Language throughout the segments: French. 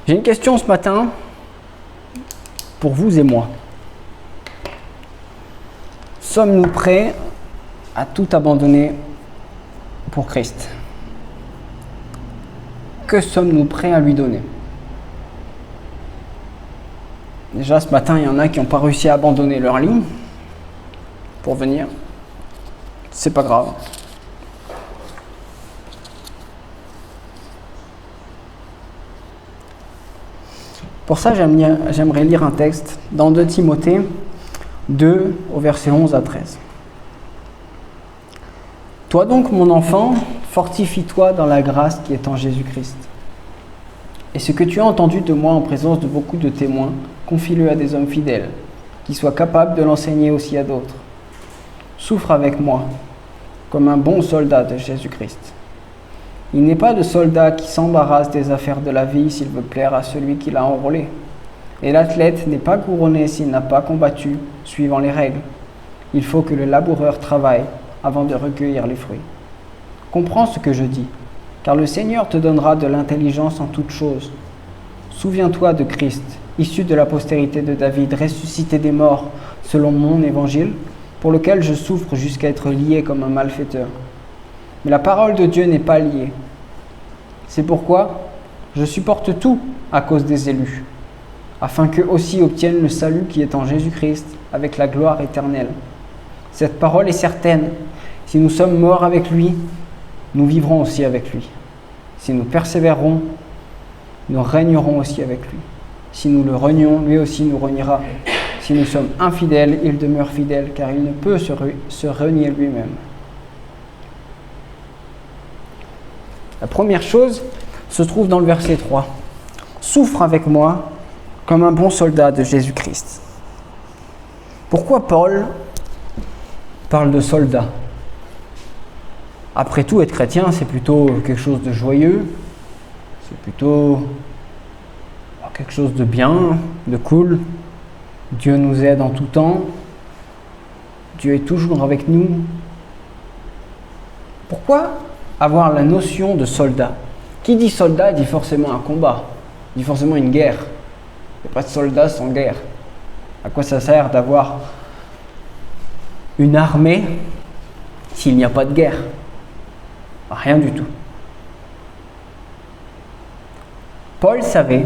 J'ai une question ce matin pour vous et moi. Sommes-nous prêts à tout abandonner pour Christ? Que sommes-nous prêts à lui donner? Déjà ce matin, il y en a qui n'ont pas réussi à abandonner leur lit pour venir. C'est pas grave. Pour ça, j'aimerais lire un texte dans 2 Timothée 2 au verset 11 à 13. Toi donc, mon enfant, fortifie-toi dans la grâce qui est en Jésus-Christ. Et ce que tu as entendu de moi en présence de beaucoup de témoins, confie-le à des hommes fidèles, qui soient capables de l'enseigner aussi à d'autres. Souffre avec moi, comme un bon soldat de Jésus-Christ. Il n'est pas de soldat qui s'embarrasse des affaires de la vie s'il veut plaire à celui qui l'a enrôlé. Et l'athlète n'est pas couronné s'il n'a pas combattu, suivant les règles. Il faut que le laboureur travaille avant de recueillir les fruits. Comprends ce que je dis, car le Seigneur te donnera de l'intelligence en toutes choses. Souviens-toi de Christ, issu de la postérité de David, ressuscité des morts, selon mon évangile, pour lequel je souffre jusqu'à être lié comme un malfaiteur. Mais la parole de Dieu n'est pas liée. C'est pourquoi je supporte tout à cause des élus, afin qu'eux aussi obtiennent le salut qui est en Jésus-Christ avec la gloire éternelle. Cette parole est certaine. Si nous sommes morts avec lui, nous vivrons aussi avec lui. Si nous persévérons, nous régnerons aussi avec lui. Si nous le renions, lui aussi nous reniera. Si nous sommes infidèles, il demeure fidèle, car il ne peut se renier lui-même. La première chose se trouve dans le verset 3. Souffre avec moi comme un bon soldat de Jésus-Christ. Pourquoi Paul parle de soldat? Après tout, être chrétien, c'est plutôt quelque chose de joyeux, c'est plutôt quelque chose de bien, de cool. Dieu nous aide en tout temps. Dieu est toujours avec nous. Pourquoi avoir la notion de soldat? Qui dit soldat dit forcément un combat, dit forcément une guerre. Il n'y a pas de soldat sans guerre. À quoi ça sert d'avoir une armée s'il n'y a pas de guerre? Rien du tout. Paul savait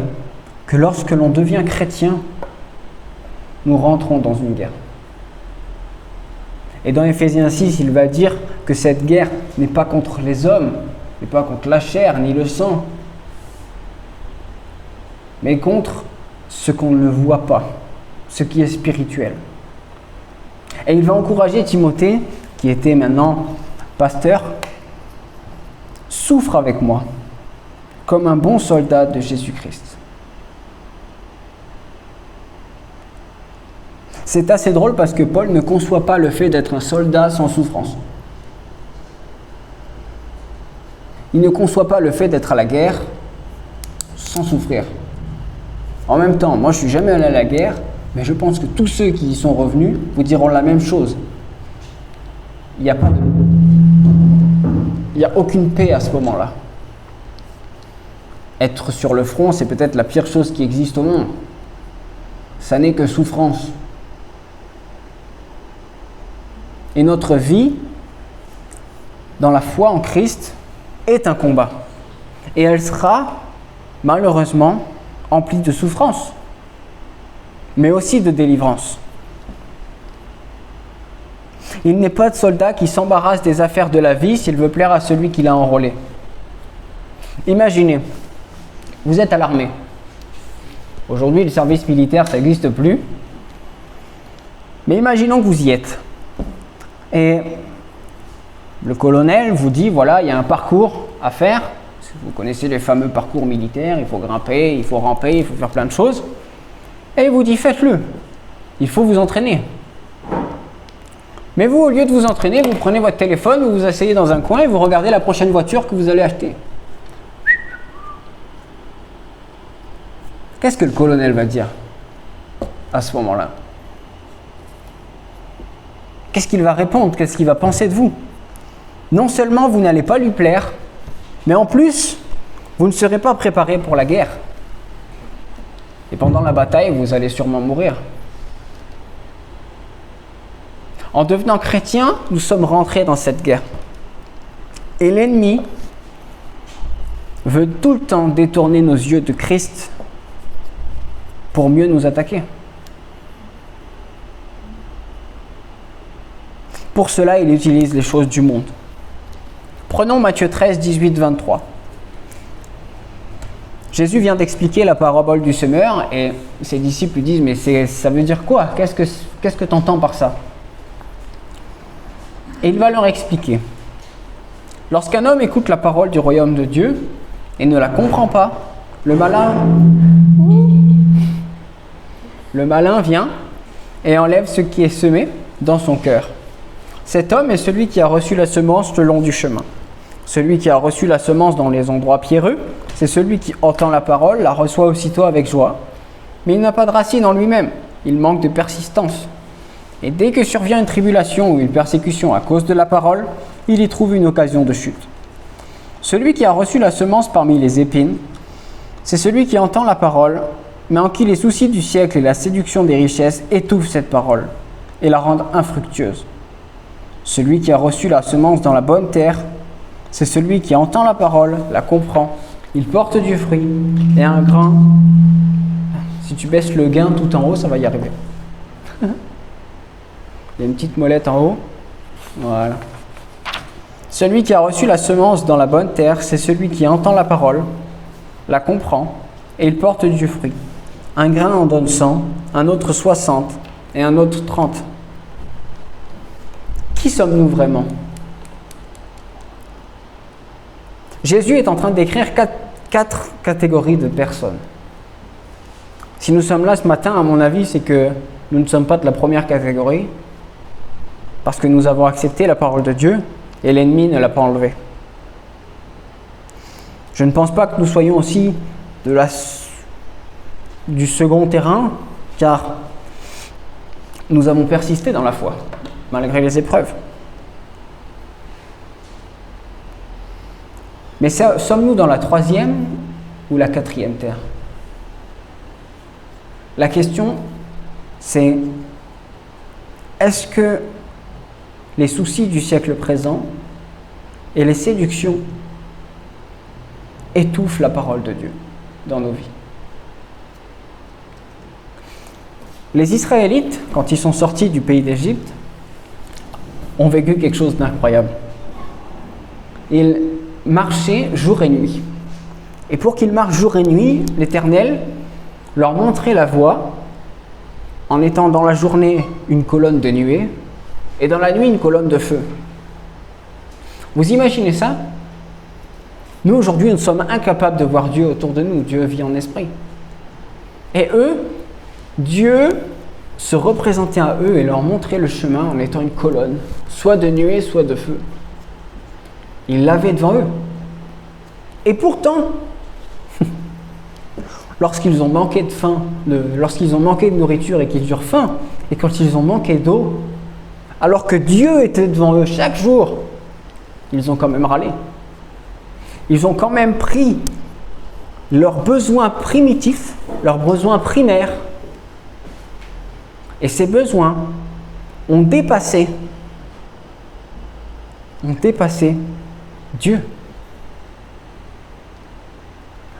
que lorsque l'on devient chrétien, nous rentrons dans une guerre. Et dans Éphésiens 6, il va dire que cette guerre n'est pas contre les hommes, n'est pas contre la chair ni le sang, mais contre ce qu'on ne voit pas, ce qui est spirituel. Et il va encourager Timothée, qui était maintenant pasteur, souffre avec moi, comme un bon soldat de Jésus-Christ. C'est assez drôle parce que Paul ne conçoit pas le fait d'être un soldat sans souffrance. Il ne conçoit pas le fait d'être à la guerre sans souffrir. En même temps, moi je ne suis jamais allé à la guerre, mais je pense que tous ceux qui y sont revenus vous diront la même chose. Il n'y a aucune paix à ce moment-là. Être sur le front, c'est peut-être la pire chose qui existe au monde. Ça n'est que souffrance. Et notre vie, dans la foi en Christ, est un combat. Et elle sera, malheureusement, emplie de souffrance, mais aussi de délivrance. Il n'est pas de soldat qui s'embarrasse des affaires de la vie s'il veut plaire à celui qui l'a enrôlé. Imaginez, vous êtes à l'armée. Aujourd'hui, le service militaire, ça n'existe plus. Mais imaginons que vous y êtes. Et le colonel vous dit, voilà, il y a un parcours à faire. Vous connaissez les fameux parcours militaires, il faut grimper, il faut ramper, il faut faire plein de choses. Et il vous dit, faites-le. Il faut vous entraîner. Mais vous, au lieu de vous entraîner, vous prenez votre téléphone, vous vous asseyez dans un coin et vous regardez la prochaine voiture que vous allez acheter. Qu'est-ce que le colonel va dire à ce moment-là? Qu'est-ce qu'il va répondre? Qu'est-ce qu'il va penser de vous? Non seulement vous n'allez pas lui plaire, mais en plus, vous ne serez pas préparé pour la guerre. Et pendant la bataille, vous allez sûrement mourir. En devenant chrétiens, nous sommes rentrés dans cette guerre. Et l'ennemi veut tout le temps détourner nos yeux de Christ pour mieux nous attaquer. Pour cela, il utilise les choses du monde. Prenons Matthieu 13, 18, 23. Jésus vient d'expliquer la parabole du semeur et ses disciples lui disent « Mais ça veut dire quoi? Qu'est-ce que tu entends par ça ?» Et il va leur expliquer. Lorsqu'un homme écoute la parole du royaume de Dieu et ne la comprend pas, le malin vient et enlève ce qui est semé dans son cœur. Cet homme est celui qui a reçu la semence le long du chemin. Celui qui a reçu la semence dans les endroits pierreux, c'est celui qui entend la parole, la reçoit aussitôt avec joie, mais il n'a pas de racine en lui-même, il manque de persistance. Et dès que survient une tribulation ou une persécution à cause de la parole, il y trouve une occasion de chute. Celui qui a reçu la semence parmi les épines, c'est celui qui entend la parole, mais en qui les soucis du siècle et la séduction des richesses étouffent cette parole et la rendent infructueuse. Celui qui a reçu la semence dans la bonne terre, c'est celui qui entend la parole, la comprend, il porte du fruit et un grain. Si tu baisses le gain tout en haut, ça va y arriver. Il y a une petite molette en haut. Voilà. Celui qui a reçu la semence dans la bonne terre, c'est celui qui entend la parole, la comprend et il porte du fruit. Un grain en donne 100, un autre 60 et un autre 30. Qui sommes-nous vraiment? Jésus est en train de décrire quatre catégories de personnes. Si nous sommes là ce matin, à mon avis, c'est que nous ne sommes pas de la première catégorie, parce que nous avons accepté la parole de Dieu et l'ennemi ne l'a pas enlevée. Je ne pense pas que nous soyons aussi du second terrain, car nous avons persisté dans la foi, malgré les épreuves. Mais sommes-nous dans la troisième ou la quatrième terre? La question, c'est est-ce que les soucis du siècle présent et les séductions étouffent la parole de Dieu dans nos vies? Les Israélites, quand ils sont sortis du pays d'Égypte, ont vécu quelque chose d'incroyable. Ils marchaient jour et nuit. Et pour qu'ils marchent jour et nuit, l'Éternel leur montrait la voie en étant dans la journée une colonne de nuée et dans la nuit une colonne de feu. Vous imaginez ça? Nous aujourd'hui nous sommes incapables de voir Dieu autour de nous. Dieu vit en esprit. Et eux, Dieu se représentait à eux et leur montrait le chemin en étant une colonne, soit de nuée, soit de feu. Il l'avait devant eux. Et pourtant, lorsqu'ils ont manqué de faim, lorsqu'ils ont manqué de nourriture et qu'ils eurent faim, et quand ils ont manqué d'eau, alors que Dieu était devant eux chaque jour, ils ont quand même râlé. Ils ont quand même pris leurs besoins primitifs, leurs besoins primaires, et ces besoins ont dépassé Dieu.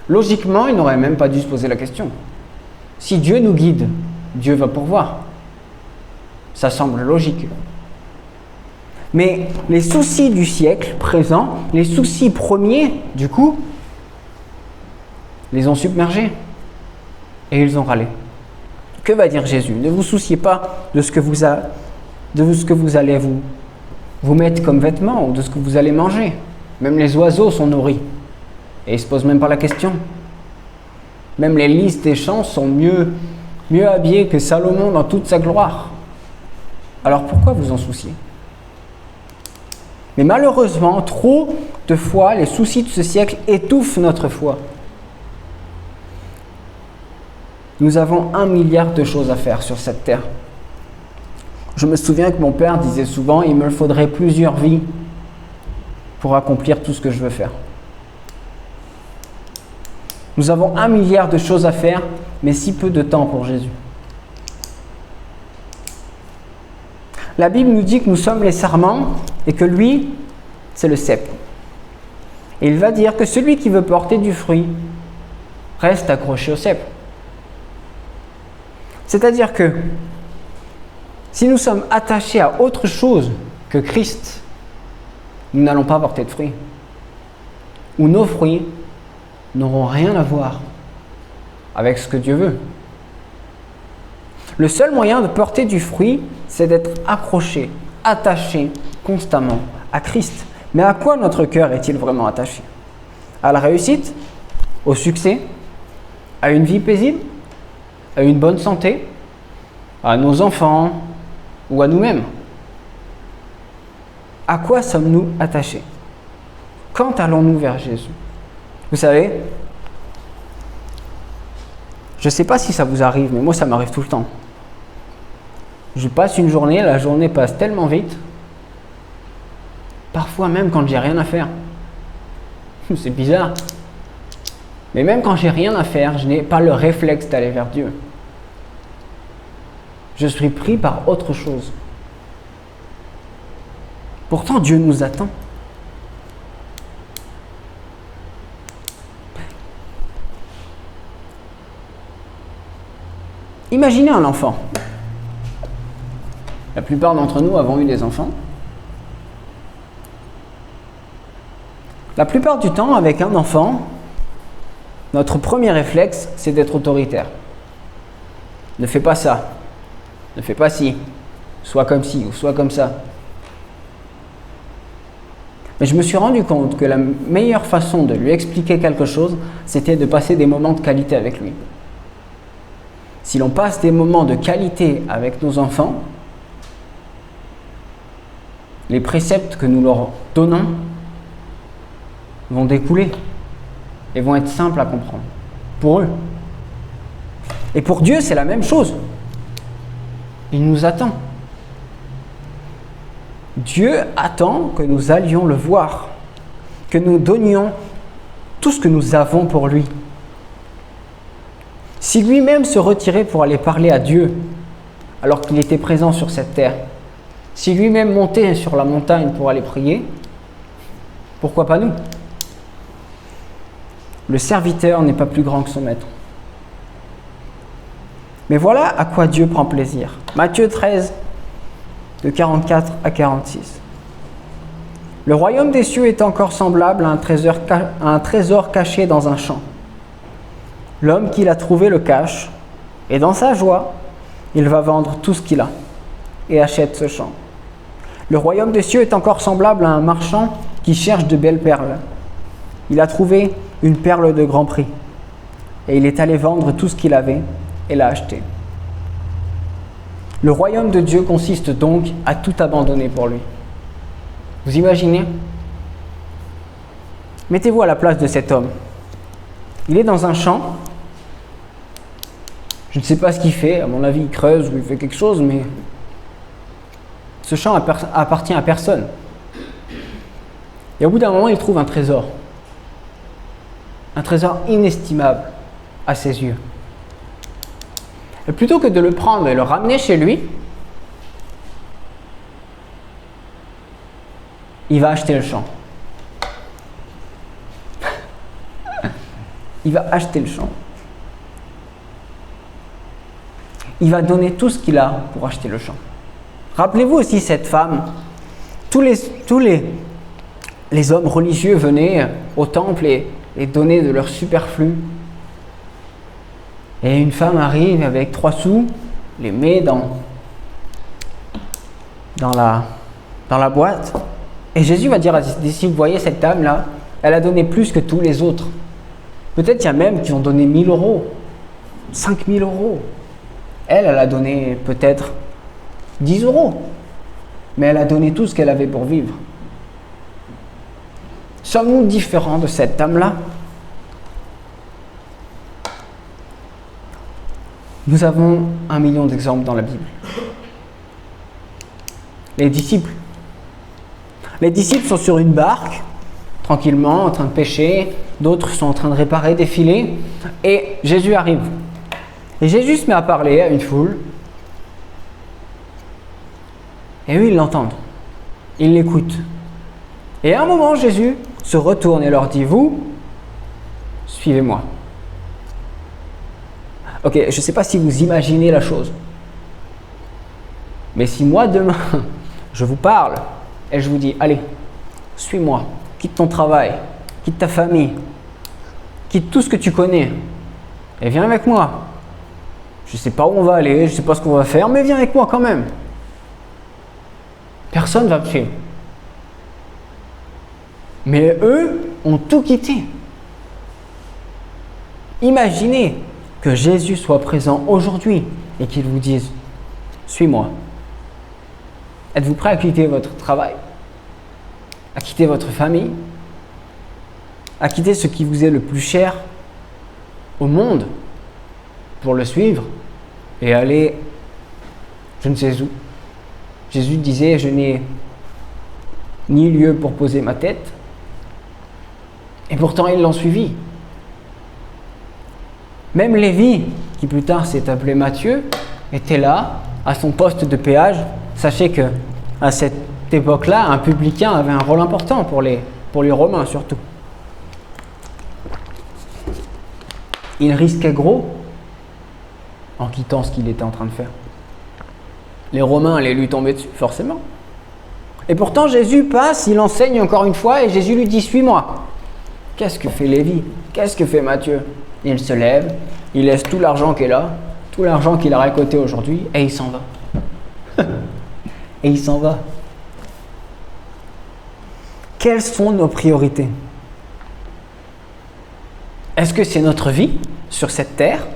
Logiquement, il n'aurait même pas dû se poser la question. Si Dieu nous guide, Dieu va pourvoir. Ça semble logique. Mais les soucis du siècle présent, les soucis premiers, du coup, les ont submergés. Et ils ont râlé. Que va dire Jésus? Ne vous souciez pas de ce que vous allez vous mettre comme vêtements ou de ce que vous allez manger. Même les oiseaux sont nourris. Et ils ne se posent même pas la question. Même les lys des champs sont mieux habillés que Salomon dans toute sa gloire. Alors pourquoi vous en souciez? Mais malheureusement, trop de fois, les soucis de ce siècle étouffent notre foi. Nous avons 1 milliard de choses à faire sur cette terre. Je me souviens que mon père disait souvent « Il me faudrait plusieurs vies pour accomplir tout ce que je veux faire ». Nous avons 1 milliard de choses à faire, mais si peu de temps pour Jésus. La Bible nous dit que nous sommes les sarments et que lui, c'est le cep. Et il va dire que celui qui veut porter du fruit reste accroché au cep. C'est-à-dire que si nous sommes attachés à autre chose que Christ, nous n'allons pas porter de fruits. Ou nos fruits n'auront rien à voir avec ce que Dieu veut. Le seul moyen de porter du fruit, c'est d'être accroché, attaché constamment à Christ. Mais à quoi notre cœur est-il vraiment attaché? À la réussite? Au succès? À une vie paisible? À une bonne santé? À nos enfants? Ou à nous-mêmes? À quoi sommes-nous attachés? Quand allons-nous vers Jésus? Vous savez, je ne sais pas si ça vous arrive, mais moi ça m'arrive tout le temps. Je passe une journée, la journée passe tellement vite, parfois même quand j'ai rien à faire. C'est bizarre. Mais même quand j'ai rien à faire, je n'ai pas le réflexe d'aller vers Dieu. Je suis pris par autre chose. Pourtant, Dieu nous attend. Imaginez un enfant. La plupart d'entre nous avons eu des enfants. La plupart du temps, avec un enfant, notre premier réflexe, c'est d'être autoritaire. Ne fais pas ça. Ne fais pas ci. Sois comme ci ou sois comme ça. Mais je me suis rendu compte que la meilleure façon de lui expliquer quelque chose, c'était de passer des moments de qualité avec lui. Si l'on passe des moments de qualité avec nos enfants, les préceptes que nous leur donnons vont découler et vont être simples à comprendre pour eux. Et pour Dieu, c'est la même chose. Il nous attend. Dieu attend que nous allions le voir, que nous donnions tout ce que nous avons pour lui. Si lui-même se retirait pour aller parler à Dieu, alors qu'il était présent sur cette terre, si lui-même montait sur la montagne pour aller prier, pourquoi pas nous? Le serviteur n'est pas plus grand que son maître. Mais voilà à quoi Dieu prend plaisir. Matthieu 13, de 44 à 46. Le royaume des cieux est encore semblable à un trésor caché dans un champ. L'homme qui l'a trouvé le cache, et dans sa joie, il va vendre tout ce qu'il a et achète ce champ. Le royaume des cieux est encore semblable à un marchand qui cherche de belles perles. Il a trouvé une perle de grand prix, et il est allé vendre tout ce qu'il avait et l'a acheté. Le royaume de Dieu consiste donc à tout abandonner pour lui. Vous imaginez? Mettez-vous à la place de cet homme. Il est dans un champ. Je ne sais pas ce qu'il fait, à mon avis il creuse ou il fait quelque chose, mais ce champ appartient à personne. Et au bout d'un moment, il trouve un trésor inestimable à ses yeux. Et plutôt que de le prendre et le ramener chez lui, il va acheter le champ. Il va acheter le champ. Il va donner tout ce qu'il a pour acheter le champ. Rappelez-vous aussi cette femme. Tous les hommes religieux venaient au temple et donnaient de leur superflu. Et une femme arrive avec 3 sous, les met dans la boîte. Et Jésus va dire à ses disciples, vous voyez cette dame-là, elle a donné plus que tous les autres. Peut-être il y a même qui ont donné 1 000 euros, 5 000 euros. Elle a donné peut-être 10 euros. Mais elle a donné tout ce qu'elle avait pour vivre. Sommes-nous différents de cette dame-là? Nous avons 1 million d'exemples dans la Bible. Les disciples sont sur une barque, tranquillement, en train de pêcher. D'autres sont en train de réparer des filets. Et Jésus arrive. Et Jésus se met à parler à une foule. Et eux, ils l'entendent. Ils l'écoutent. Et à un moment, Jésus se retourne et leur dit, vous, suivez-moi. Ok, je ne sais pas si vous imaginez la chose. Mais si moi, demain, je vous parle et je vous dis, allez, suis-moi, quitte ton travail, quitte ta famille, quitte tout ce que tu connais et viens avec moi. Je ne sais pas où on va aller, je ne sais pas ce qu'on va faire, mais viens avec moi quand même. Personne ne va me suivre. Mais eux ont tout quitté. Imaginez que Jésus soit présent aujourd'hui et qu'il vous dise « Suis-moi ». Êtes-vous prêt à quitter votre travail, à quitter votre famille, à quitter ce qui vous est le plus cher au monde pour le suivre et aller je ne sais où? Jésus disait « Je n'ai ni lieu pour poser ma tête ». Et pourtant, ils l'ont suivi. Même Lévi, qui plus tard s'est appelé Matthieu, était là, à son poste de péage. Sachez qu'à cette époque-là, un publicain avait un rôle important pour les Romains surtout. Il risquait gros en quittant ce qu'il était en train de faire. Les Romains allaient lui tomber dessus, forcément. Et pourtant, Jésus passe, il enseigne encore une fois, et Jésus lui dit « Suis-moi ». Qu'est-ce que fait Lévi? Qu'est-ce que fait Matthieu? Il se lève, il laisse tout l'argent qui est là, tout l'argent qu'il a récolté aujourd'hui, et il s'en va. Et il s'en va. Quelles sont nos priorités? Est-ce que c'est notre vie sur cette terre?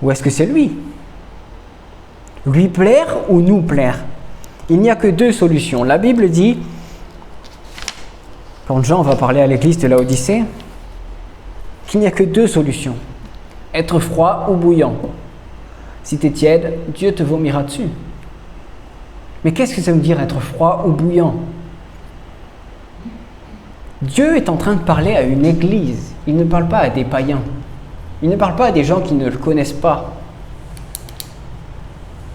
Ou est-ce que c'est lui? Lui plaire ou nous plaire? Il n'y a que deux solutions. La Bible dit, quand Jean va parler à l'église de Laodicée, qu'il n'y a que deux solutions. Être froid ou bouillant. Si tu es tiède, Dieu te vomira dessus. Mais qu'est-ce que ça veut dire être froid ou bouillant? Dieu est en train de parler à une église. Il ne parle pas à des païens. Il ne parle pas à des gens qui ne le connaissent pas.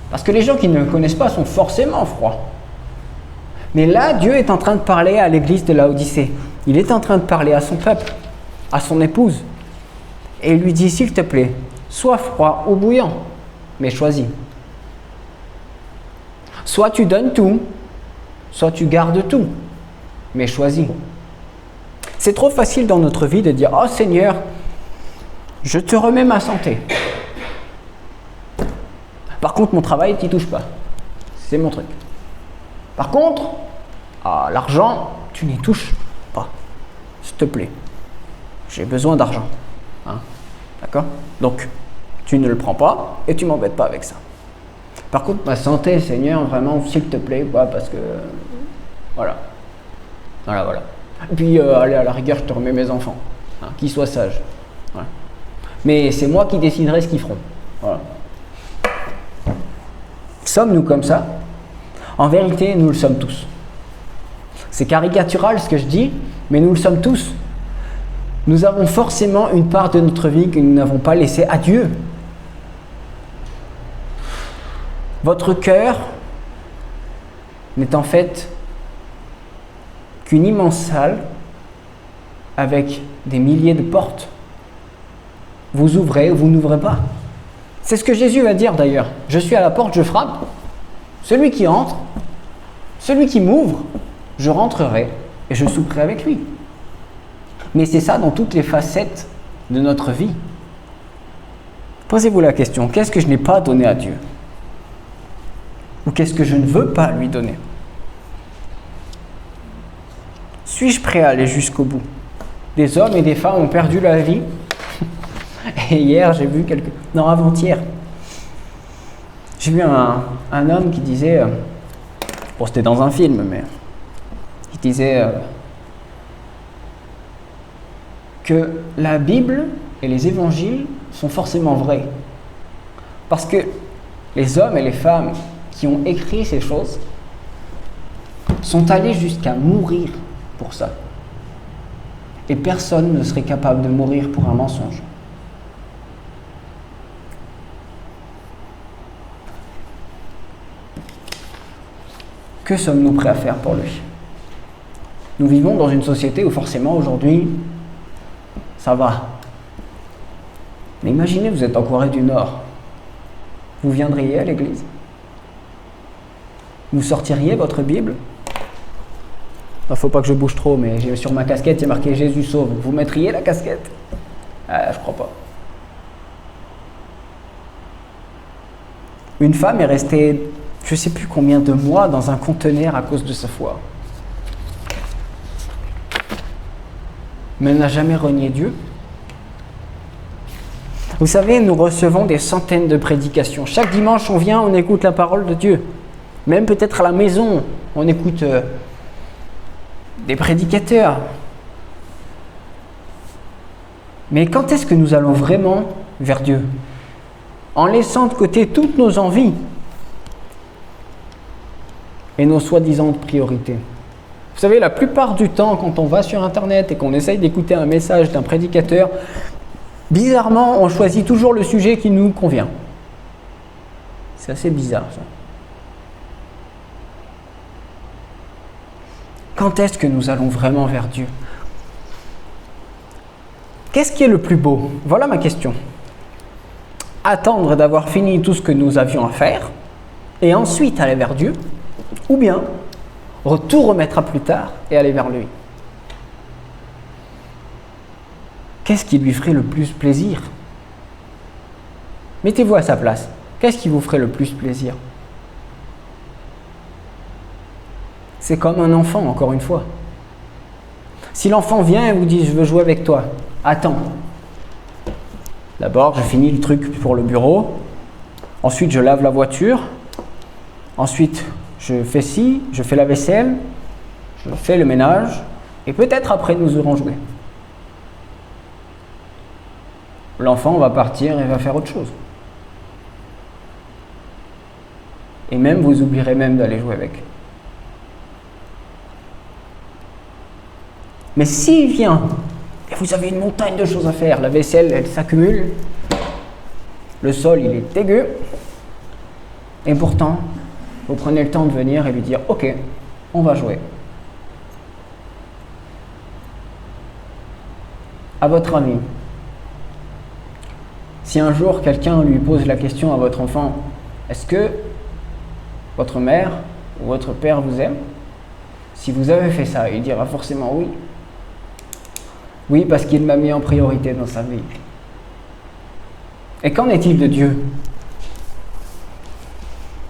Parce que les gens qui ne le connaissent pas sont forcément froids. Mais là, Dieu est en train de parler à l'église de Laodicée. Il est en train de parler à son peuple, à son épouse. Et il lui dit, s'il te plaît, sois froid ou bouillant, mais choisis. Soit tu donnes tout, soit tu gardes tout, mais choisis. C'est trop facile dans notre vie de dire, oh Seigneur, je te remets ma santé. Par contre, mon travail, tu n'y touches pas. C'est mon truc. Par contre, l'argent, tu n'y touches pas. S'il te plaît. J'ai besoin d'argent. Hein? D'accord? Donc, tu ne le prends pas et tu ne m'embêtes pas avec ça. Par contre, ma santé, Seigneur, vraiment, s'il te plaît, quoi, parce que... Voilà. Voilà. Et puis, allez, à la rigueur, je te remets mes enfants. Hein, qu'ils soient sages. Voilà. Mais c'est moi qui déciderai ce qu'ils feront. Voilà. Sommes-nous comme ça? En vérité, nous le sommes tous. C'est caricatural ce que je dis, mais nous le sommes tous. Nous avons forcément une part de notre vie que nous n'avons pas laissée à Dieu. Votre cœur n'est en fait qu'une immense salle avec des milliers de portes. Vous ouvrez ou vous n'ouvrez pas. C'est ce que Jésus va dire d'ailleurs. Je suis à la porte, je frappe. Celui qui entre, celui qui m'ouvre, je rentrerai et je souperai avec lui. Mais c'est ça dans toutes les facettes de notre vie. Posez-vous la question, qu'est-ce que je n'ai pas donné à Dieu? Ou qu'est-ce que je ne veux pas lui donner? Suis-je prêt à aller jusqu'au bout? Des hommes et des femmes ont perdu la vie. Et hier, j'ai vu Non, avant-hier. J'ai vu un homme qui disait... Bon, c'était dans un film, mais... Il disait... que la Bible et les évangiles sont forcément vrais. Parce que les hommes et les femmes qui ont écrit ces choses sont allés jusqu'à mourir pour ça. Et personne ne serait capable de mourir pour un mensonge. Que sommes-nous prêts à faire pour lui? Nous vivons dans une société où forcément aujourd'hui, ça va. Mais imaginez, vous êtes en Corée du Nord. Vous viendriez à l'église? Vous sortiriez votre Bible? Il ne faut pas que je bouge trop, mais sur ma casquette, il y a marqué « Jésus sauve ». Vous mettriez la casquette? Je crois pas. Une femme est restée, je ne sais plus combien de mois, dans un conteneur à cause de sa foi. Mais elle n'a jamais renié Dieu. Vous savez, nous recevons des centaines de prédications. Chaque dimanche, on vient, on écoute la parole de Dieu. Même peut-être à la maison, on écoute des prédicateurs. Mais quand est-ce que nous allons vraiment vers Dieu? En laissant de côté toutes nos envies et nos soi-disant priorités. Vous savez, la plupart du temps, quand on va sur Internet et qu'on essaye d'écouter un message d'un prédicateur, bizarrement, on choisit toujours le sujet qui nous convient. C'est assez bizarre, ça. Quand est-ce que nous allons vraiment vers Dieu? Qu'est-ce qui est le plus beau? Voilà ma question. Attendre d'avoir fini tout ce que nous avions à faire et ensuite aller vers Dieu, ou bien tout remettre à plus tard et aller vers lui? Qu'est-ce qui lui ferait le plus plaisir? Mettez-vous à sa place. Qu'est-ce qui vous ferait le plus plaisir? C'est comme un enfant, encore une fois. Si l'enfant vient et vous dit « je veux jouer avec toi », attends. D'abord, je finis le truc pour le bureau. Ensuite, je lave la voiture. Ensuite, je fais ci, je fais la vaisselle. Je fais le ménage. Et peut-être après, nous aurons joué. L'enfant va partir et va faire autre chose. Et même, vous oublierez même d'aller jouer avec. Mais s'il vient, et vous avez une montagne de choses à faire, la vaisselle, elle s'accumule, le sol, il est dégueu, et pourtant, vous prenez le temps de venir et lui dire « Ok, on va jouer ». À votre avis, si un jour quelqu'un lui pose la question à votre enfant « Est-ce que votre mère ou votre père vous aime ?» Si vous avez fait ça, il dira forcément oui. Oui, parce qu'il m'a mis en priorité dans sa vie. Et qu'en est-il de Dieu?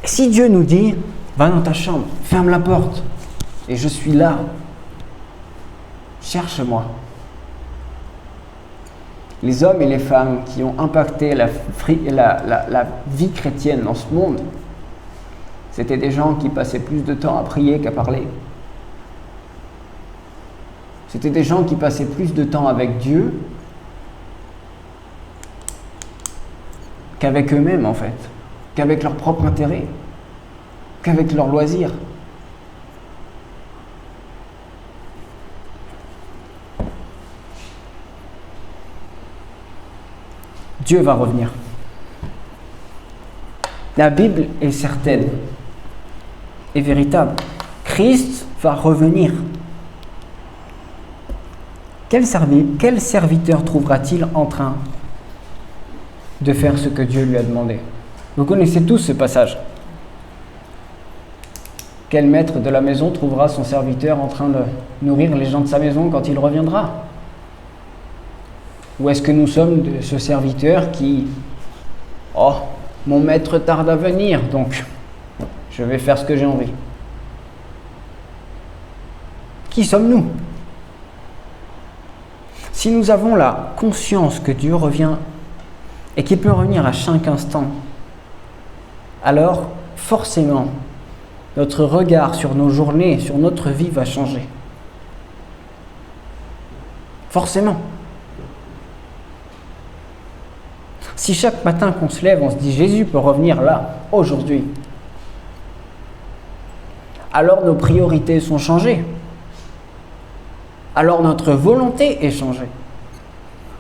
Si Dieu nous dit, va dans ta chambre, ferme la porte, et je suis là, cherche-moi. Les hommes et les femmes qui ont impacté la vie chrétienne dans ce monde, c'était des gens qui passaient plus de temps à prier qu'à parler. C'était des gens qui passaient plus de temps avec Dieu qu'avec eux-mêmes, en fait, qu'avec leur propre intérêt, qu'avec leurs loisirs. Dieu va revenir. La Bible est certaine et véritable. Christ va revenir. Quel serviteur trouvera-t-il en train de faire ce que Dieu lui a demandé? Vous connaissez tous ce passage. Quel maître de la maison trouvera son serviteur en train de nourrir les gens de sa maison quand il reviendra? Ou est-ce que nous sommes de ce serviteur qui « Oh, mon maître tarde à venir, donc je vais faire ce que j'ai envie ». Qui sommes-nous? Si nous avons la conscience que Dieu revient et qu'il peut revenir à chaque instant, alors forcément, notre regard sur nos journées, sur notre vie va changer. Forcément. Si chaque matin qu'on se lève, on se dit « Jésus peut revenir là, aujourd'hui », alors nos priorités sont changées. alors notre volonté est changée.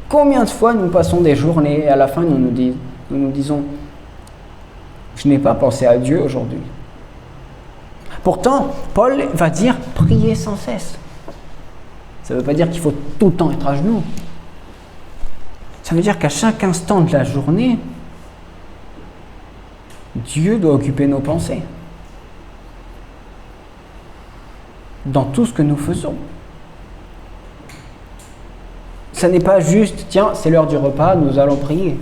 Combien de fois nous passons des journées et à la fin nous nous disons « Je n'ai pas pensé à Dieu aujourd'hui ». Pourtant, Paul va dire « Priez sans cesse ». Ça ne veut pas dire qu'il faut tout le temps être à genoux. Ça veut dire qu'à chaque instant de la journée, Dieu doit occuper nos pensées. Dans tout ce que nous faisons. Ça n'est pas juste, tiens, c'est l'heure du repas, nous allons prier.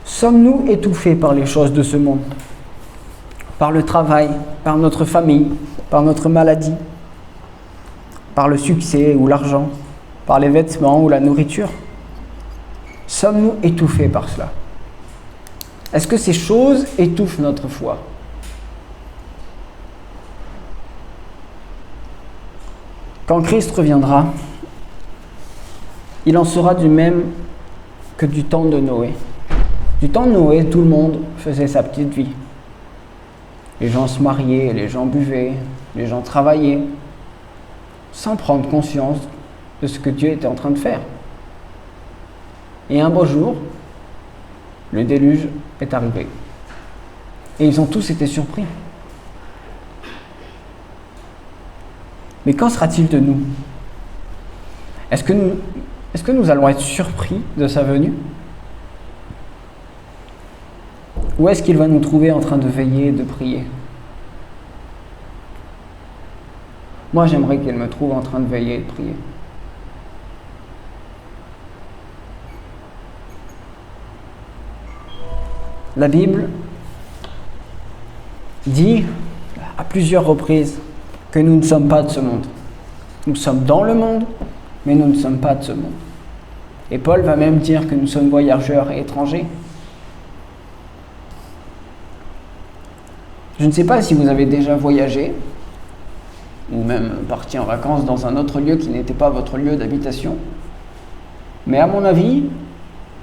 Sommes-nous étouffés par les choses de ce monde? Par le travail, par notre famille, par notre maladie, par le succès ou l'argent, par les vêtements ou la nourriture? Sommes-nous étouffés par cela? Est-ce que ces choses étouffent notre foi? Quand Christ reviendra, il en sera du même que du temps de Noé. Du temps de Noé, tout le monde faisait sa petite vie. Les gens se mariaient, les gens buvaient, les gens travaillaient, sans prendre conscience de ce que Dieu était en train de faire. Et un beau jour, le déluge est arrivé. Et ils ont tous été surpris. Mais qu'en sera-t-il de nous? Est-ce que nous allons être surpris de sa venue? Ou est-ce qu'il va nous trouver en train de veiller et de prier? Moi, j'aimerais qu'il me trouve en train de veiller et de prier. La Bible dit à plusieurs reprises que nous ne sommes pas de ce monde. Nous sommes dans le monde, mais nous ne sommes pas de ce monde. Et Paul va même dire que nous sommes voyageurs et étrangers. Je ne sais pas si vous avez déjà voyagé, ou même parti en vacances dans un autre lieu qui n'était pas votre lieu d'habitation, mais à mon avis,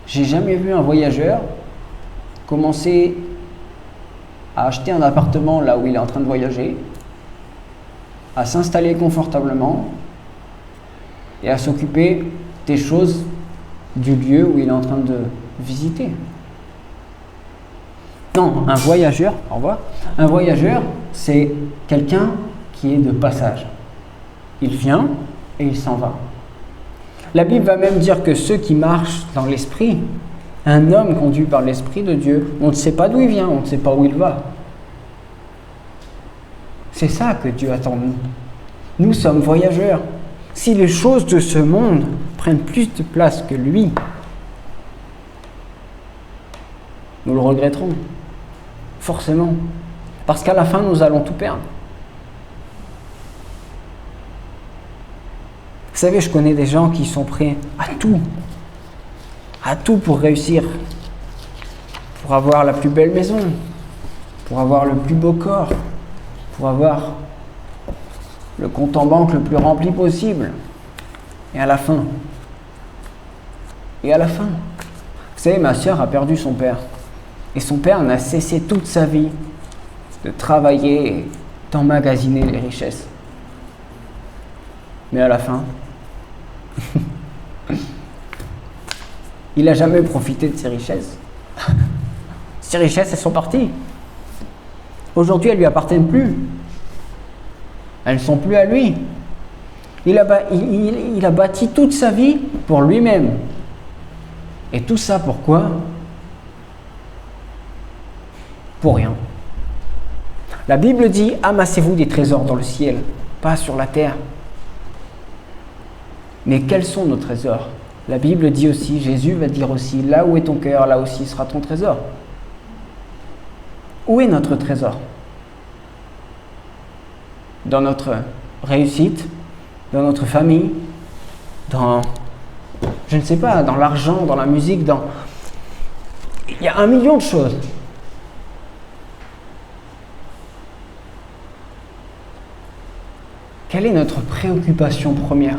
j'ai jamais vu un voyageur commencer à acheter un appartement là où il est en train de voyager, à s'installer confortablement et à s'occuper des choses du lieu où il est en train de visiter. Non, un voyageur, au revoir, un voyageur, c'est quelqu'un qui est de passage. Il vient et il s'en va. La Bible va même dire que ceux qui marchent dans l'esprit, un homme conduit par l'Esprit de Dieu, on ne sait pas d'où il vient, on ne sait pas où il va. C'est ça que Dieu attend de nous. Nous sommes voyageurs. Si les choses de ce monde prennent plus de place que lui, nous le regretterons. Forcément. Parce qu'à la fin, nous allons tout perdre. Vous savez, je connais des gens qui sont prêts à tout pour réussir, pour avoir la plus belle maison, pour avoir le plus beau corps, pour avoir le compte en banque le plus rempli possible. Et à la fin, vous savez, ma sœur a perdu son père. Et son père n'a cessé toute sa vie de travailler et d'emmagasiner les richesses. Mais à la fin, il n'a jamais profité de ses richesses. Ces richesses, elles sont parties. Aujourd'hui, elles ne lui appartiennent plus. Elles ne sont plus à lui. Il a bâti toute sa vie pour lui-même. Et tout ça, pourquoi? Pour rien. La Bible dit « Amassez-vous des trésors dans le ciel, pas sur la terre. » Mais quels sont nos trésors? La Bible dit aussi, Jésus va dire aussi « Là où est ton cœur, là aussi sera ton trésor. » Où est notre trésor? Dans notre réussite, dans notre famille, dans, je ne sais pas, dans l'argent, dans la musique, dans... Il y a 1 million de choses. Quelle est notre préoccupation première?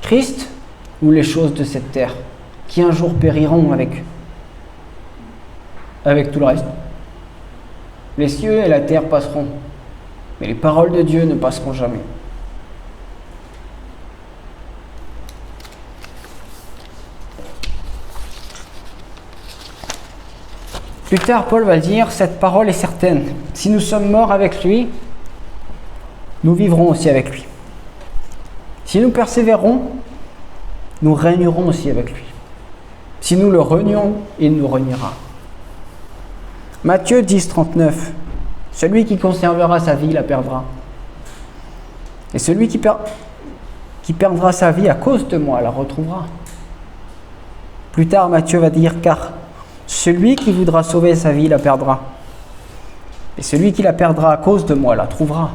Christ ou les choses de cette terre, qui un jour périront avec avec tout le reste. Les cieux et la terre passeront, mais les paroles de Dieu ne passeront jamais. Plus tard, Paul va dire, cette parole est certaine. Si nous sommes morts avec lui, nous vivrons aussi avec lui. Si nous persévérons, nous régnerons aussi avec lui. Si nous le renions, il nous reniera. Matthieu 10, 39. Celui qui conservera sa vie la perdra. Et celui qui perdra sa vie à cause de moi la retrouvera. Plus tard, Matthieu va dire, car celui qui voudra sauver sa vie la perdra. Et celui qui la perdra à cause de moi la trouvera.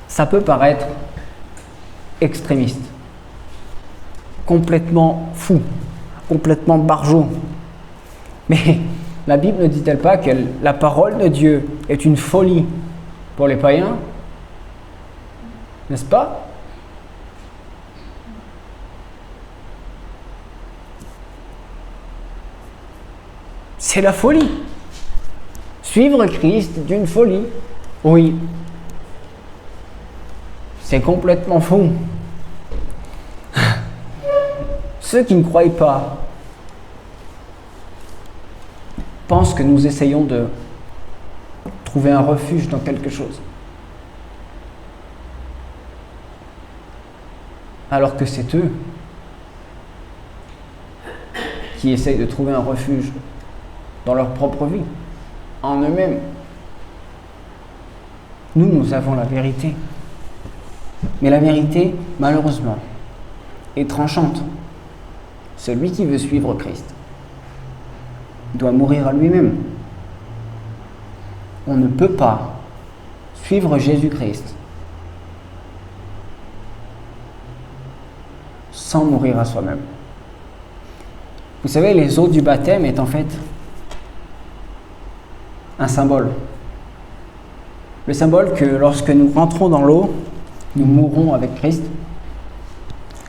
Ça peut paraître extrémiste, complètement fou, complètement barjot. Mais la Bible ne dit-elle pas que la parole de Dieu est une folie pour les païens? N'est-ce pas? C'est la folie. Suivre Christ est une folie. Oui. C'est complètement fou. Ceux qui ne croient pas pensent que nous essayons de trouver un refuge dans quelque chose. Alors que c'est eux qui essayent de trouver un refuge dans leur propre vie, en eux-mêmes. Nous avons la vérité. Mais la vérité, malheureusement, est tranchante. Celui qui veut suivre Christ doit mourir à lui-même. On ne peut pas suivre Jésus-Christ sans mourir à soi-même. Vous savez, les eaux du baptême est en fait un symbole. Le symbole que lorsque nous rentrons dans l'eau, nous mourrons avec Christ.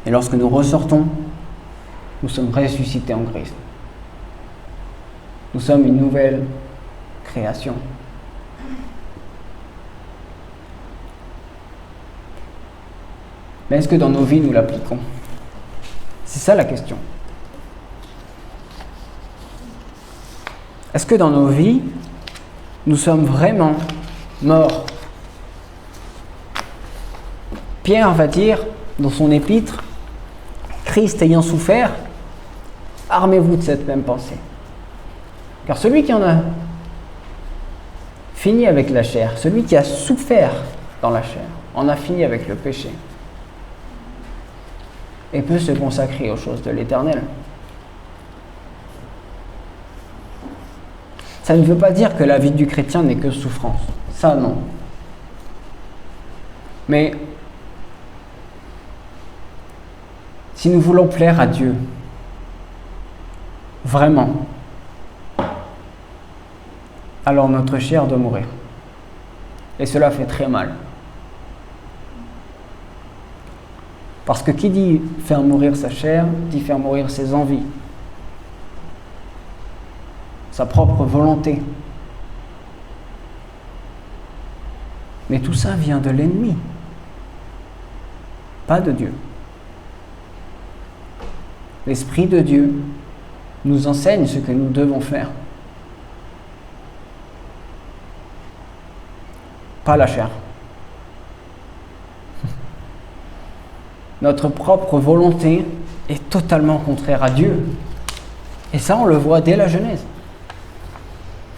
Et lorsque nous ressortons, nous sommes ressuscités en Christ. Nous sommes une nouvelle création. Mais est-ce que dans nos vies, nous l'appliquons? C'est ça la question. Est-ce que dans nos vies, nous sommes vraiment morts? Pierre va dire dans son épître, Christ ayant souffert, armez-vous de cette même pensée. Car celui qui en a fini avec la chair, celui qui a souffert dans la chair, en a fini avec le péché et peut se consacrer aux choses de l'Éternel. Ça ne veut pas dire que la vie du chrétien n'est que souffrance. Ça, non. Mais si nous voulons plaire à Dieu, vraiment, alors notre chair doit mourir. Et cela fait très mal. Parce que qui dit faire mourir sa chair, dit faire mourir ses envies, sa propre volonté. Mais tout ça vient de l'ennemi, pas de Dieu. L'Esprit de Dieu nous enseigne ce que nous devons faire. Pas la chair. Notre propre volonté est totalement contraire à Dieu. Et ça, on le voit dès la Genèse.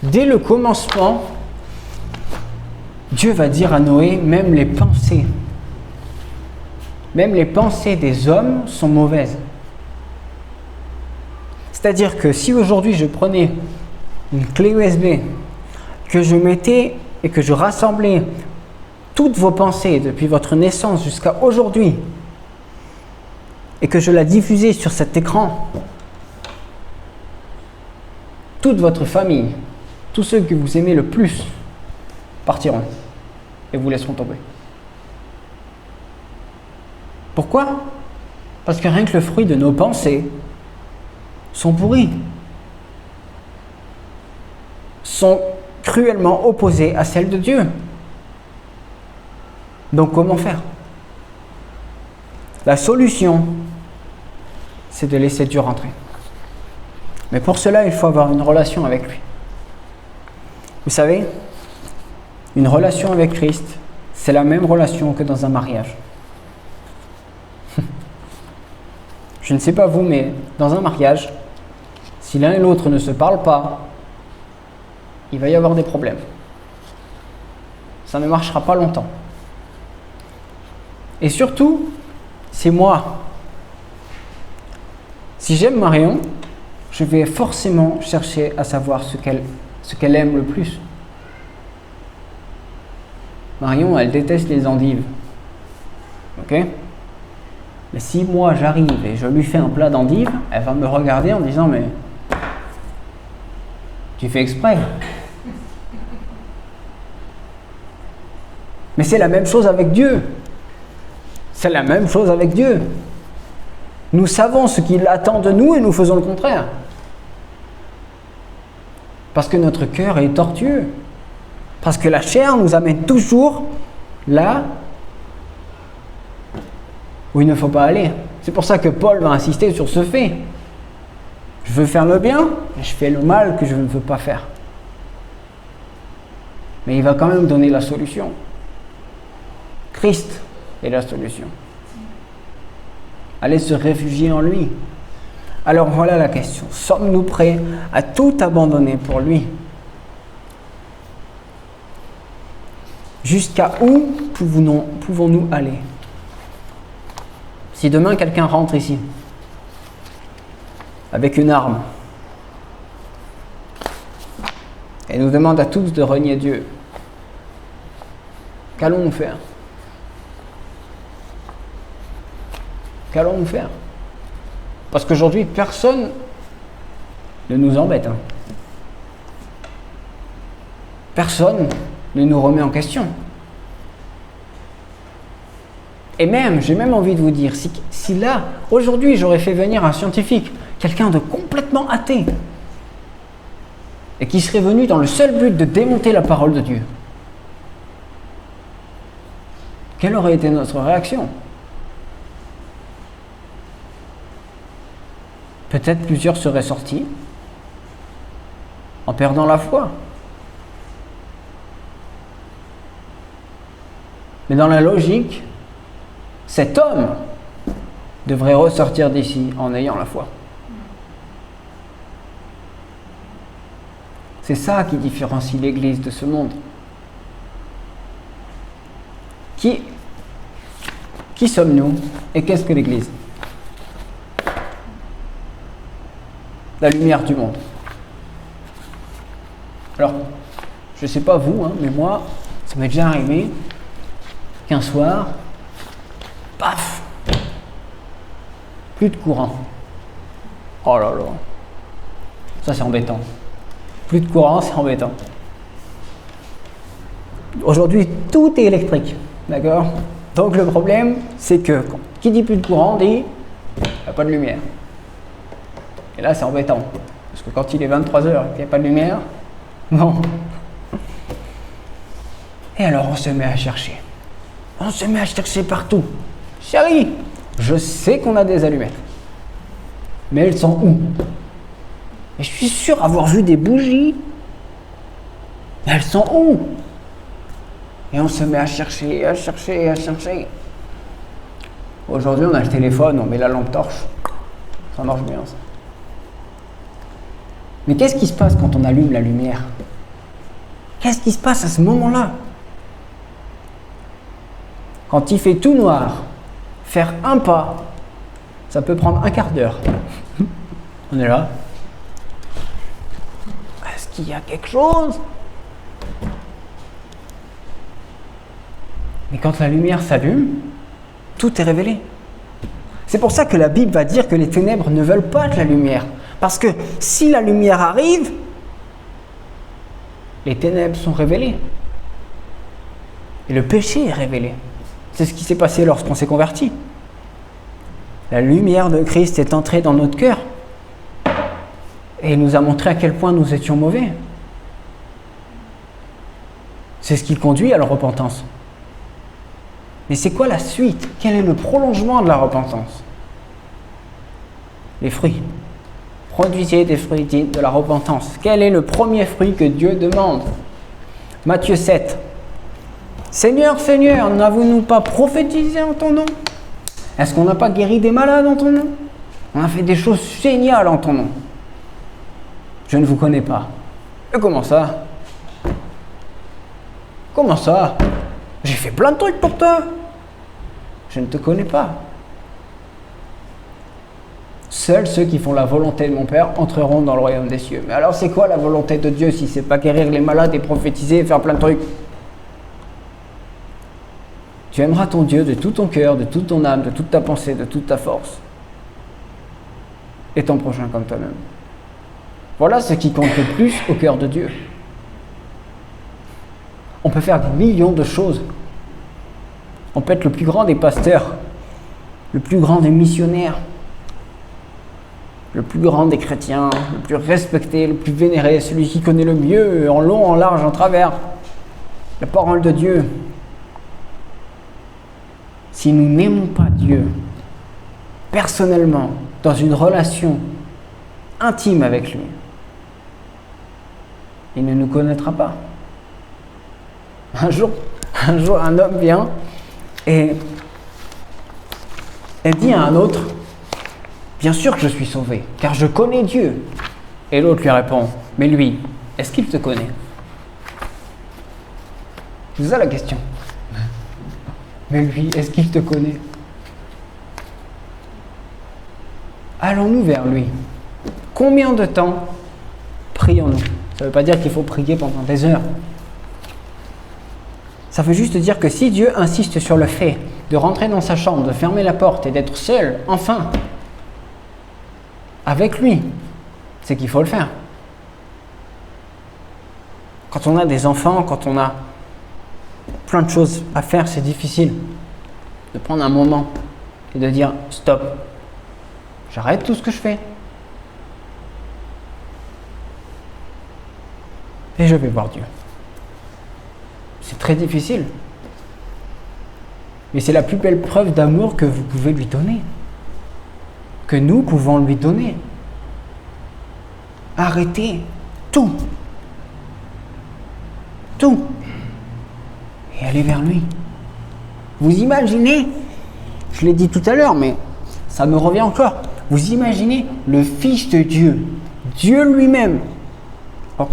Dès le commencement, Dieu va dire à Noé, même les pensées des hommes sont mauvaises. C'est-à-dire que si aujourd'hui je prenais une clé USB, que je mettais et que je rassemblais toutes vos pensées depuis votre naissance jusqu'à aujourd'hui, et que je la diffusais sur cet écran, toute votre famille, tous ceux que vous aimez le plus, partiront et vous laisseront tomber. Pourquoi? Parce que rien que le fruit de nos pensées sont pourries, sont cruellement opposées à celles de Dieu. Donc comment faire? La solution, c'est de laisser Dieu rentrer. Mais pour cela, il faut avoir une relation avec lui. Vous savez, une relation avec Christ, c'est la même relation que dans un mariage. Je ne sais pas vous, mais dans un mariage, si l'un et l'autre ne se parlent pas, il va y avoir des problèmes. Ça ne marchera pas longtemps. Et surtout, c'est moi. Si j'aime Marion, je vais forcément chercher à savoir ce qu'elle aime le plus. Marion, elle déteste les endives. Ok? Mais si moi j'arrive et je lui fais un plat d'endives, elle va me regarder en disant mais tu fais exprès. Mais c'est la même chose avec Dieu. C'est la même chose avec Dieu. Nous savons ce qu'il attend de nous et nous faisons le contraire. Parce que notre cœur est tortueux. Parce que la chair nous amène toujours là où il ne faut pas aller. C'est pour ça que Paul va insister sur ce fait. Je veux faire le bien, mais je fais le mal que je ne veux pas faire. Mais il va quand même donner la solution. Christ est la solution. Allez se réfugier en lui. Alors voilà la question. Sommes-nous prêts à tout abandonner pour lui? Jusqu'à où pouvons-nous aller? Si demain quelqu'un rentre ici avec une arme et nous demande à tous de renier Dieu, qu'allons-nous faire? Qu'allons-nous faire? Parce qu'aujourd'hui, personne ne nous embête. Personne ne nous remet en question. Et même, j'ai même envie de vous dire, si là, aujourd'hui, j'aurais fait venir un scientifique, quelqu'un de complètement athée, et qui serait venu dans le seul but de démonter la parole de Dieu, quelle aurait été notre réaction? Peut-être plusieurs seraient sortis en perdant la foi. Mais dans la logique, cet homme devrait ressortir d'ici en ayant la foi. C'est ça qui différencie l'Église de ce monde. Qui sommes-nous et qu'est-ce que l'Église? La lumière du monde. Alors, je ne sais pas vous, mais moi, ça m'est déjà arrivé qu'un soir, paf, plus de courant. Oh là là, ça c'est embêtant. Plus de courant, c'est embêtant. Aujourd'hui, tout est électrique, d'accord? Donc le problème, c'est que qui dit plus de courant dit il n'y a pas de lumière. Et là, c'est embêtant. Parce que quand il est 23h et qu'il n'y a pas de lumière, non. Et alors, on se met à chercher. On se met à chercher partout. Chérie, je sais qu'on a des allumettes. Mais elles sont où? Et je suis sûr avoir vu des bougies. Mais elles sont où? Et on se met à chercher, à chercher, à chercher. Aujourd'hui, on a le téléphone, on met la lampe torche. Ça marche bien, ça. Mais qu'est-ce qui se passe quand on allume la lumière? Qu'est-ce qui se passe à ce moment-là? Quand il fait tout noir, faire un pas, ça peut prendre un quart d'heure. On est là. Est-ce qu'il y a quelque chose? Mais quand la lumière s'allume, tout est révélé. C'est pour ça que la Bible va dire que les ténèbres ne veulent pas de la lumière. Parce que si la lumière arrive, les ténèbres sont révélées. Et le péché est révélé. C'est ce qui s'est passé lorsqu'on s'est converti. La lumière de Christ est entrée dans notre cœur. Et il nous a montré à quel point nous étions mauvais. C'est ce qui conduit à la repentance. Mais c'est quoi la suite? Quel est le prolongement de la repentance? Les fruits. Produisez des fruits dignes de la repentance. Quel est le premier fruit que Dieu demande? Matthieu 7. Seigneur, Seigneur, n'avons-nous pas prophétisé en ton nom? Est-ce qu'on n'a pas guéri des malades en ton nom? On a fait des choses géniales en ton nom. Je ne vous connais pas. Et comment ça? Comment ça? J'ai fait plein de trucs pour toi. Je ne te connais pas. Seuls ceux qui font la volonté de mon Père entreront dans le royaume des cieux. Mais alors c'est quoi la volonté de Dieu si c'est pas guérir les malades et prophétiser et faire plein de trucs? Tu aimeras ton Dieu de tout ton cœur, de toute ton âme, de toute ta pensée, de toute ta force. Et ton prochain comme toi-même. Voilà ce qui compte le plus au cœur de Dieu. On peut faire des millions de choses. On peut être le plus grand des pasteurs, le plus grand des missionnaires, le plus grand des chrétiens, le plus respecté, le plus vénéré, celui qui connaît le mieux, en long, en large, en travers, la parole de Dieu. Si nous n'aimons pas Dieu, personnellement, dans une relation intime avec lui, il ne nous connaîtra pas. Un jour, un homme vient et dit à un autre, « Bien sûr que je suis sauvé, car je connais Dieu. » Et l'autre lui répond, « Mais lui, est-ce qu'il te connaît ?» C'est ça la question. Mais lui, est-ce qu'il te connaît? Allons-nous vers lui. Combien de temps prions-nous? Ça ne veut pas dire qu'il faut prier pendant des heures. Ça veut juste dire que si Dieu insiste sur le fait de rentrer dans sa chambre, de fermer la porte et d'être seul, enfin, avec lui, c'est qu'il faut le faire. Quand on a des enfants, quand on a plein de choses à faire, c'est difficile de prendre un moment et de dire « Stop, j'arrête tout ce que je fais. Et je vais voir Dieu. » C'est très difficile. Mais c'est la plus belle preuve d'amour que vous pouvez lui donner. Que nous pouvons lui donner. Arrêtez tout. Tout. Et allez vers lui. Vous imaginez, je l'ai dit tout à l'heure, mais ça me revient encore. Vous imaginez le Fils de Dieu, Dieu lui-même. Oh,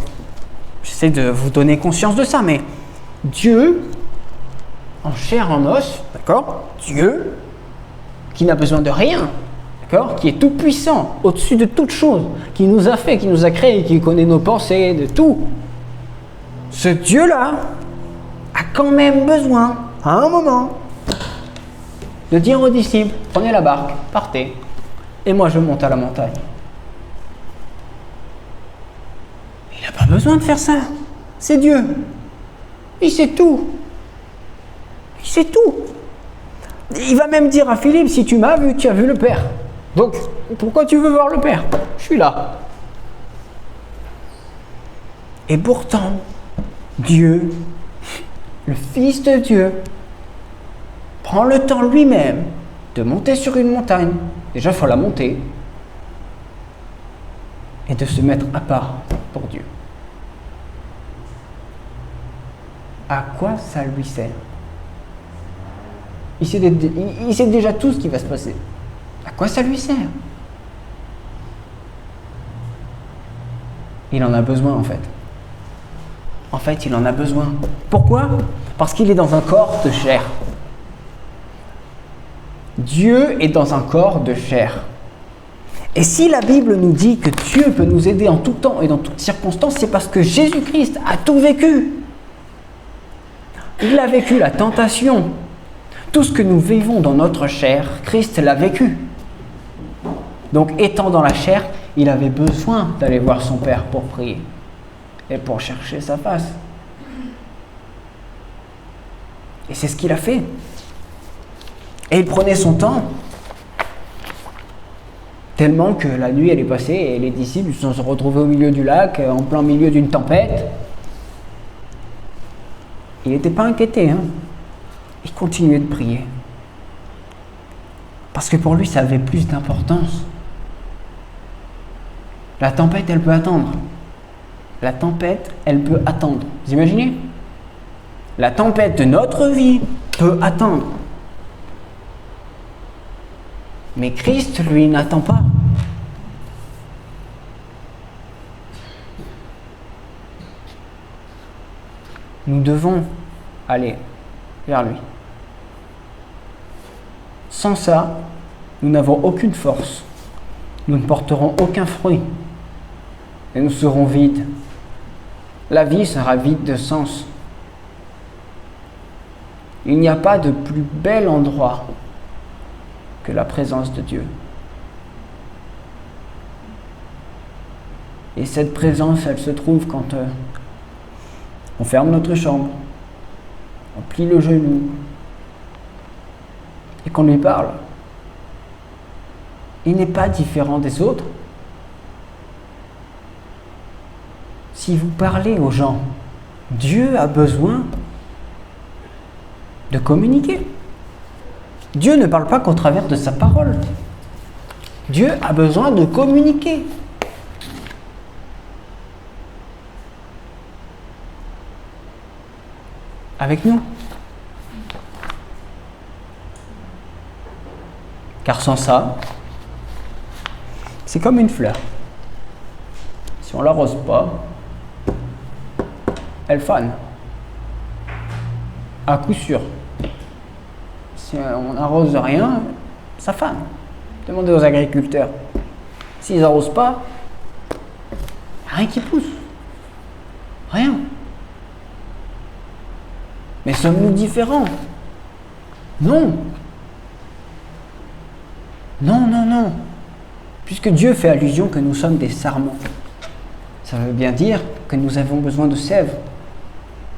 j'essaie de vous donner conscience de ça, mais Dieu, en chair, en os, d'accord? Dieu, qui n'a besoin de rien, d'accord? Qui est tout puissant, au-dessus de toute chose, qui nous a fait, qui nous a créé, qui connaît nos pensées, de tout. Ce Dieu-là a quand même besoin, à un moment, de dire aux disciples, prenez la barque, partez, et moi je monte à la montagne. Il n'a pas besoin de faire ça, c'est Dieu. Il sait tout. Il sait tout. Il va même dire à Philippe, si tu m'as vu, tu as vu le Père. Donc, pourquoi tu veux voir le Père? Je suis là. Et pourtant, Dieu, le Fils de Dieu, prend le temps lui-même de monter sur une montagne. Déjà, il faut la monter. Et de se mettre à part pour Dieu. À quoi ça lui sert? Il sait déjà tout ce qui va se passer. À quoi ça lui sert? Il en a besoin en fait. En fait, il en a besoin. Pourquoi? Parce qu'il est dans un corps de chair. Dieu est dans un corps de chair. Et si la Bible nous dit que Dieu peut nous aider en tout temps et dans toutes circonstances, c'est parce que Jésus-Christ a tout vécu. Il a vécu la tentation. Tout ce que nous vivons dans notre chair, Christ l'a vécu. Donc, étant dans la chair, il avait besoin d'aller voir son Père pour prier et pour chercher sa face. Et c'est ce qu'il a fait. Et il prenait son temps. Tellement que la nuit elle est passée et les disciples se sont retrouvés au milieu du lac, en plein milieu d'une tempête. Il n'était pas inquiété, hein. Il continuait de prier. Parce que pour lui, ça avait plus d'importance. La tempête, elle peut attendre. La tempête, elle peut attendre. Vous imaginez? La tempête de notre vie peut attendre. Mais Christ, lui, n'attend pas. Nous devons aller vers lui. Sans ça, nous n'avons aucune force. Nous ne porterons aucun fruit. Et nous serons vides. La vie sera vide de sens. Il n'y a pas de plus bel endroit que la présence de Dieu. Et cette présence, elle se trouve quand on ferme notre chambre, on plie le genou et qu'on lui parle. Il n'est pas différent des autres. Si vous parlez aux gens, Dieu a besoin de communiquer. Dieu ne parle pas qu'au travers de sa parole. Dieu a besoin de communiquer. Avec nous. Car sans ça, c'est comme une fleur. Si on ne l'arrose pas, elle fane. À coup sûr. Si on n'arrose rien, ça fane. Demandez aux agriculteurs. S'ils n'arrosent pas, rien qui pousse. Rien. Mais sommes-nous différents? Non. Non, non, non. Puisque Dieu fait allusion que nous sommes des sarments. Ça veut bien dire que nous avons besoin de sève.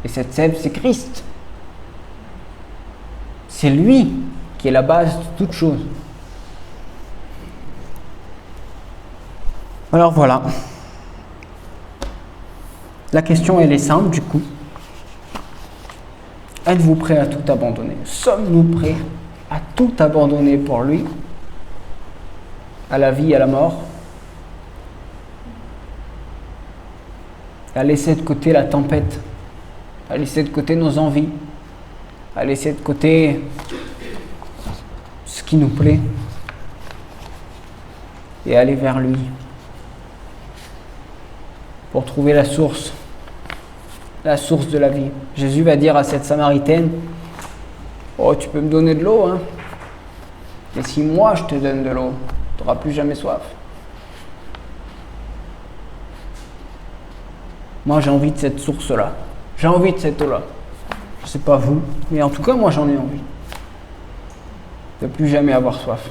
Et cette sève, c'est Christ. C'est lui qui est la base de toute chose. Alors voilà. La question, elle est simple du coup. Êtes-vous prêt à tout abandonner? Sommes-nous prêts à tout abandonner pour lui? À la vie, à la mort? À laisser de côté la tempête? À laisser de côté nos envies? À laisser de côté ce qui nous plaît? Et aller vers lui pour trouver la source de la vie. Jésus va dire à cette Samaritaine, oh, tu peux me donner de l'eau, hein, mais si moi je te donne de l'eau, tu n'auras plus jamais soif. Moi j'ai envie de cette source-là, j'ai envie de cette eau-là. Je ne sais pas vous, mais en tout cas moi j'en ai envie de plus jamais avoir soif.